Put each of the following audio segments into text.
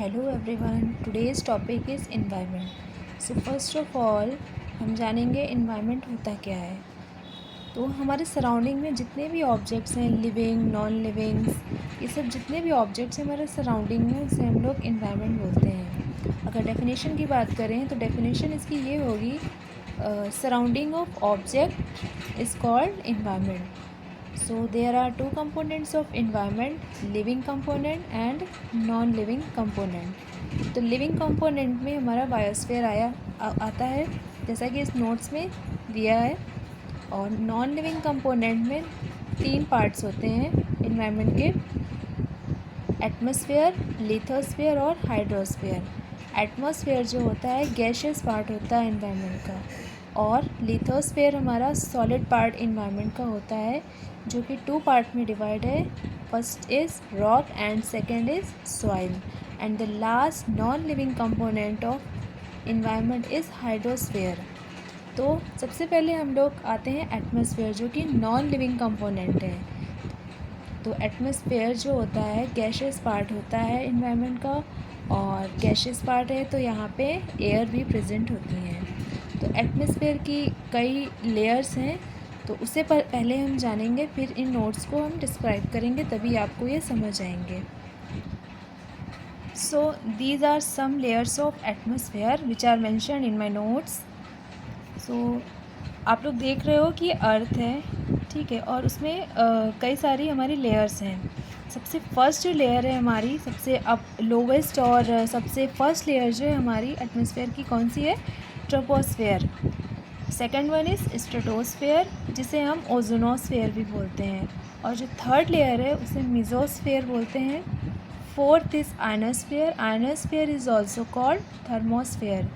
Hello everyone, today's topic is environment. So first of all हम जानेंगे environment होता क्या है। तो हमारे सराउंडिंग में जितने भी ऑब्जेक्ट्स हैं, लिविंग, नॉन लिविंग्स, ये सब जितने भी ऑब्जेक्ट्स हैं हमारे सराउंडिंग में, उसे हम लोग इन्वायरमेंट बोलते हैं। अगर डेफिनेशन की बात करें तो डेफिनेशन इसकी ये होगी, surrounding of object is called environment. So there are two components of environment, living component and non-living component. तो living component में हमारा बायोस्फीयर आता है, जैसा कि इस नोट्स में दिया है। और नॉन लिविंग कंपोनेंट में 3 पार्ट्स होते हैं इन्वायरमेंट के: एटमॉस्फेयर, लिथोस्फेयर और हाइड्रोस्फेयर। एटमॉस्फेयर जो होता है गैशियस पार्ट होता है इन्वायरमेंट का, और लिथोस्फेयर हमारा सॉलिड पार्ट इन्वायरमेंट का होता है, जो कि 2 पार्ट में डिवाइड है। First is rock and second is soil, and the last non living component of environment is hydrosphere. तो सबसे पहले हम लोग आते हैं एटमॉस्फेयर, जो कि नॉन लिविंग कंपोनेंट है। तो एटमॉस्फेयर जो होता है गैशियस पार्ट होता है इन्वायरमेंट का, और गैशियस पार्ट है तो यहाँ पे एयर भी प्रेजेंट होती हैं। तो एटमॉस्फेयर की कई लेयर्स हैं, तो उसे पहले हम जानेंगे, फिर इन नोट्स को हम डिस्क्राइब करेंगे, तभी आपको ये समझ आएंगे। So these are some layers of atmosphere which are mentioned in my notes. So आप लोग देख रहे हो कि अर्थ है, ठीक है, और उसमें कई सारी हमारी लेयर्स हैं। सबसे फर्स्ट जो लेयर है हमारी, सबसे लोवेस्ट और सबसे फर्स्ट लेयर जो है हमारी एटमॉस्फेयर की, कौन सी है? Troposphere. Second one is stratosphere, जिसे हम ओजोनोस्फेयर भी बोलते हैं, और जो थर्ड लेयर है उसे मेसोस्फेयर बोलते हैं। Fourth is ionosphere. Ionosphere is also called thermosphere,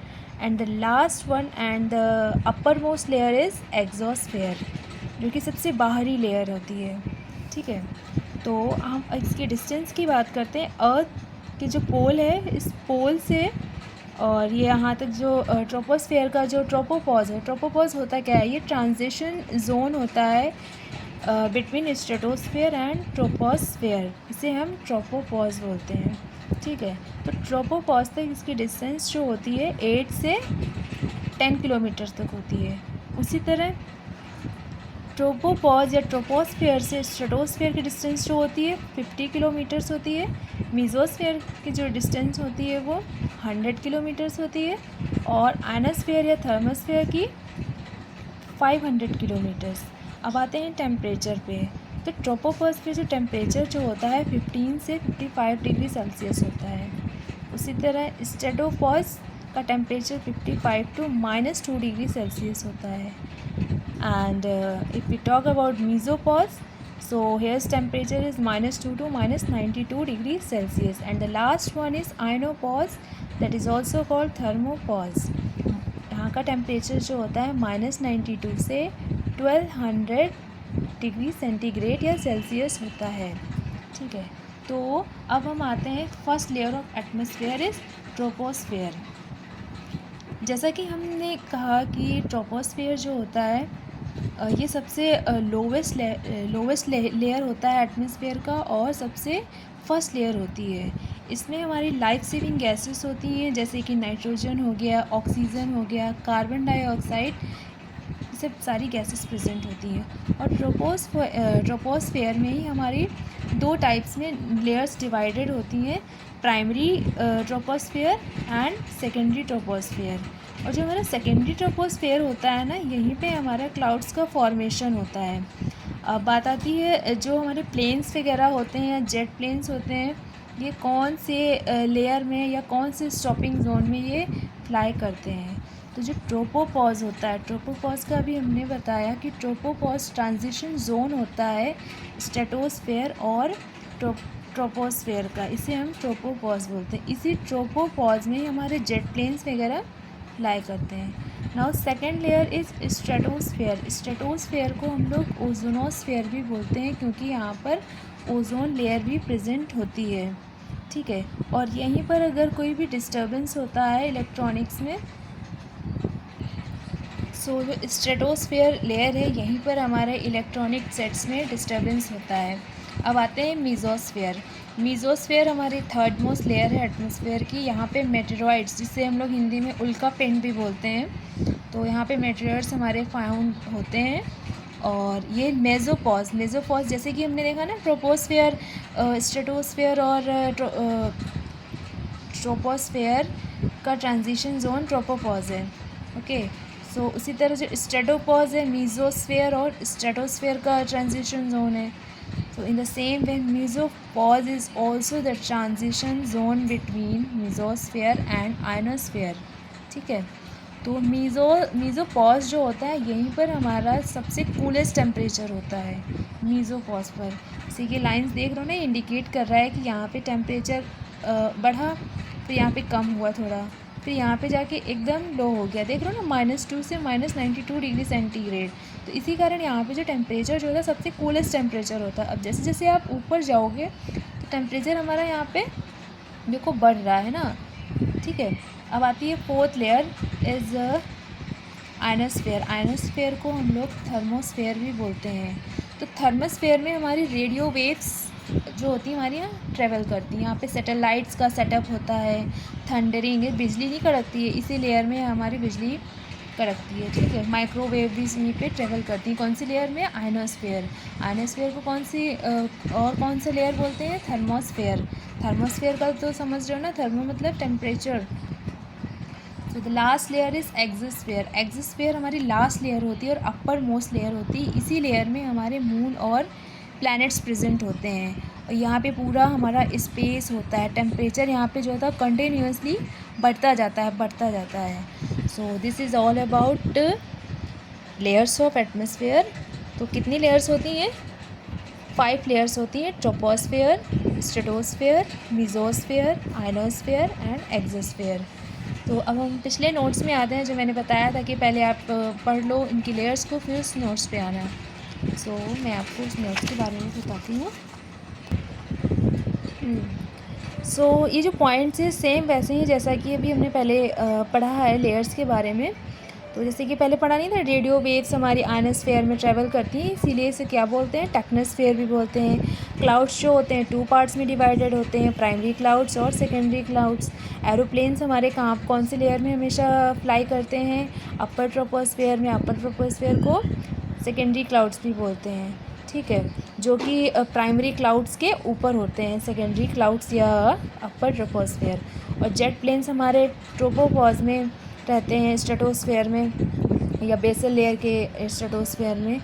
and the last one and the upper most layer is exosphere, जो कि सबसे बाहरी लेयर होती है, ठीक है। तो हम इसकी डिस्टेंस की बात करते हैं। अर्थ के जो पोल है, इस पोल से और ये यहाँ तक जो ट्रोपोस्फेयर का जो ट्रोपोपॉज है, ट्रोपोपॉज होता क्या है? ये ट्रांजिशन जोन होता है बिटवीन स्ट्रेटोस्फेयर एंड ट्रोपोस्फेयर, इसे हम ट्रोपोपॉज बोलते हैं, ठीक है। तो ट्रोपोपॉज तक इसकी डिस्टेंस जो होती है 8 से 10 किलोमीटर तक होती है। उसी तरह ट्रोपोपॉज या ट्रोपोस्फेयर से स्ट्रेटोस्फेयर की डिस्टेंस जो होती है 50 किलोमीटर्स होती है। मेसोस्फेयर की जो डिस्टेंस होती है वो 100 किलोमीटर्स होती है, और आयनोस्फेयर या थर्मोस्फेयर की 500 किलोमीटर्स। अब आते हैं टेम्परेचर पे। तो ट्रोपोपॉज पे जो टेम्परेचर जो होता है 15 से 55 डिग्री सेल्सियस होता है। उसी तरह स्ट्रेटोपॉज का टेम्परेचर 55 टू -2 डिग्री सेल्सियस होता है। And if we talk about mesopause, so here's temperature is -2 to -92 degrees Celsius, and the last one is ionopause, that is also called thermopause. यहाँ का temperature जो होता है -92 से 1200 डिग्री सेंटीग्रेड या Celsius होता है, ठीक है। तो अब हम आते हैं first layer of atmosphere is troposphere. जैसा कि हमने कहा कि ट्रोपोस्फेयर जो होता है ये सबसे लोवेस्ट लेयर होता है एटमॉस्फेयर का, और सबसे फर्स्ट लेयर होती है। इसमें हमारी लाइफ सेविंग गैसेस होती हैं, जैसे कि नाइट्रोजन हो गया, ऑक्सीजन हो गया, कार्बन डाइऑक्साइड, ये सब सारी गैसेस प्रेजेंट होती हैं। और ट्रोपोस्फेयर में ही हमारी 2 टाइप्स में लेयर्स डिवाइडेड होती हैं, primary troposphere and secondary troposphere. और जो हमारा सेकेंडरी ट्रोपोस्फेयर होता है ना, यहीं पे हमारा क्लाउड्स का फॉर्मेशन होता है। अब बात आती है जो हमारे प्लेन्स वगैरह होते हैं या जेट प्लेन्स होते हैं, ये कौन से लेयर में या कौन से स्टॉपिंग जोन में ये फ्लाई करते हैं। तो जो ट्रोपोपॉज होता है, ट्रोपोपॉज का भी हमने बताया कि ट्रोपोपॉज ट्रांजिशन जोन होता है स्ट्रेटोस्फेयर और ट्रोपोस्फेयर का, इसे हम ट्रोपोपॉज बोलते हैं। इसी ट्रोपोपॉज में ही हमारे जेट प्लेन्स वगैरह फ्लाई करते हैं। Now second layer is stratosphere. Stratosphere को हम लोग ओजोनोस्फेयर भी बोलते हैं, क्योंकि यहाँ पर ओजोन लेयर भी प्रेजेंट होती है, ठीक है। और यहीं पर अगर कोई भी डिस्टर्बेंस होता है इलेक्ट्रॉनिक्स में, सो जो स्ट्रेटोस्फेयर लेयर है यहीं पर हमारे इलेक्ट्रॉनिक सेट्स में डिस्टर्बेंस होता है। अब आते हैं मेसोस्फेयर। मीज़ोस्फीयर हमारी थर्ड मोस्ट लेयर है एटमॉस्फेयर की। यहाँ पे मेटेरॉइड्स, जिसे हम लोग हिंदी में उल्का पिंड भी बोलते हैं, तो यहाँ पे मेटेरॉइड्स हमारे फाउंड होते हैं। और ये मेज़ोपॉज जैसे कि हमने देखा ना, ट्रोपोस्फेयर, स्ट्रेटोस्फेयर और ट्रोपोस्फेयर का ट्रांजिशन जोन ट्रोपोपॉज है। ओके, सो उसी तरह जो स्ट्रेटोपॉज है, मीज़ोस्फेयर और स्ट्रेटोस्फेयर का ट्रांजिशन जोन है। So in the same way, mesopause is also the transition zone between mesosphere and ionosphere। ठीक है, तो मीज़ोपॉज जो होता है, यहीं पर हमारा सबसे कूलेस्ट टेम्परेचर होता है मीज़ोपॉज पर। इसी की लाइंस देख रहे हो ना, इंडिकेट कर रहा है कि यहाँ पे टेम्परेचर बढ़ा, फिर यहाँ पे कम हुआ थोड़ा, फिर यहाँ पे जाके एकदम लो हो गया। देख रहे हो ना, -2 से -92 डिग्री सेंटीग्रेड। तो इसी कारण यहाँ पे जो टेम्परेचर जो होता है सबसे कूलेस्ट टेम्परेचर होता है। अब जैसे जैसे आप ऊपर जाओगे तो टेम्परेचर हमारा यहाँ पे देखो बढ़ रहा है ना। ठीक है, अब आती है fourth layer is ionosphere. Ionosphere को हम लोग थर्मोस्फेयर भी बोलते हैं। तो थर्मोस्फेयर में हमारी रेडियो वेव्स जो होती है हमारी यहाँ ट्रेवल करती हैं। यहाँ पे सैटेलाइट्स का सेटअप होता है, थंडरिंग है, बिजली नहीं कड़कती है, इसी लेयर में हमारी बिजली कड़कती है। ठीक है, माइक्रोवेव भी यहीं पे ट्रेवल करती है। कौन सी लेयर में? आयनोस्फेयर। आयनोस्फेयर को कौन से लेयर बोलते हैं? थर्मोस्फेयर। थर्मोस्फेयर का तो समझ रहे हो ना, थर्मो मतलब टेम्परेचर। तो the last layer is exosphere. Exosphere हमारी लास्ट लेयर होती है और अपर मोस्ट लेयर होती है। इसी लेयर में हमारे मून और प्लैनेट्स प्रेजेंट होते हैं और यहाँ पे पूरा हमारा स्पेस होता है। टेम्परेचर यहाँ पे जो होता है कंटिन्यूसली बढ़ता जाता है। So this is all about layers of atmosphere. तो कितनी लेयर्स होती हैं? 5 लेयर्स होती हैं, troposphere, stratosphere, mesosphere, ionosphere and exosphere. तो अब हम पिछले नोट्स में आते हैं, जो मैंने बताया था कि पहले आप पढ़ लो इनकी लेयर्स को, फिर उस नोट्स पे आना। सो मैं आपको उस नोट्स के बारे में बताती हूँ। सो ये जो पॉइंट्स हैं सेम वैसे ही जैसा कि अभी हमने पहले पढ़ा है लेयर्स के बारे में। तो जैसे कि पहले पढ़ा नहीं था, रेडियो वेव्स हमारी आयनोस्फेयर में ट्रैवल करती हैं, इसीलिए इसे क्या बोलते हैं? टेक्नोस्फेयर भी बोलते हैं। क्लाउड्स जो होते हैं 2 पार्ट्स में डिवाइडेड होते हैं, प्राइमरी क्लाउड्स और सेकेंडरी क्लाउड्स। एरोप्लेन्स हमारे कौन से लेयर में हमेशा फ्लाई करते हैं? अपर ट्रोपोस्फेयर में। अपर ट्रोपोस्फेयर को सेकेंडरी क्लाउड्स भी बोलते हैं। ठीक है, जो कि प्राइमरी क्लाउड्स के ऊपर होते हैं, सेकेंडरी क्लाउड्स या अपर ट्रोपोस्फेयर। और जेट प्लेन्स हमारे ट्रोपोपॉज में रहते हैं, स्ट्रेटोस्फेयर में या बेसल लेयर के स्ट्रेटोस्फेयर में।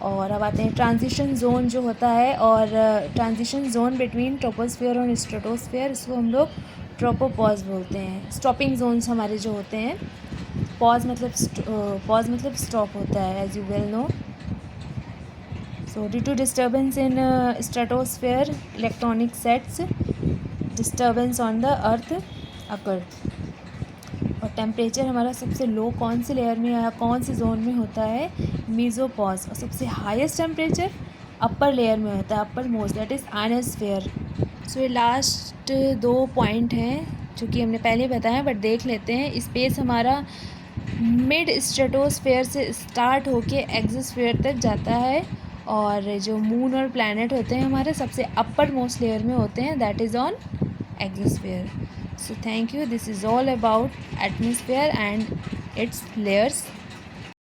और अब आते हैं ट्रांजिशन जोन जो होता है, और ट्रांजिशन जोन बिटवीन ट्रोपोस्फेयर और स्ट्रेटोस्फेयर, इसको हम लोग ट्रोपोपॉज बोलते हैं। स्टॉपिंग जोन्स हमारे जो होते हैं, पॉज मतलब स्टॉप होता है, as you well know. So due to disturbance in stratosphere, electronic sets disturbance on the earth occur. और टेम्परेचर हमारा सबसे लो कौन सी लेयर में या कौन से जोन में होता है? मीज़ोपॉज। और सबसे हाईएस्ट टेम्परेचर अपर लेयर में होता है, upper most, that is ionosphere. So ये लास्ट 2 पॉइंट हैं जो कि हमने पहले बताया, बट देख लेते हैं। स्पेस हमारा मिड स्ट्रेटोस्फेयर से स्टार्ट होके एक्सोस्फेयर तक जाता है, और जो मून और प्लैनेट होते हैं हमारे सबसे अपर मोस्ट लेयर में होते हैं, that is on exosphere. So thank you. This is all about atmosphere and its layers.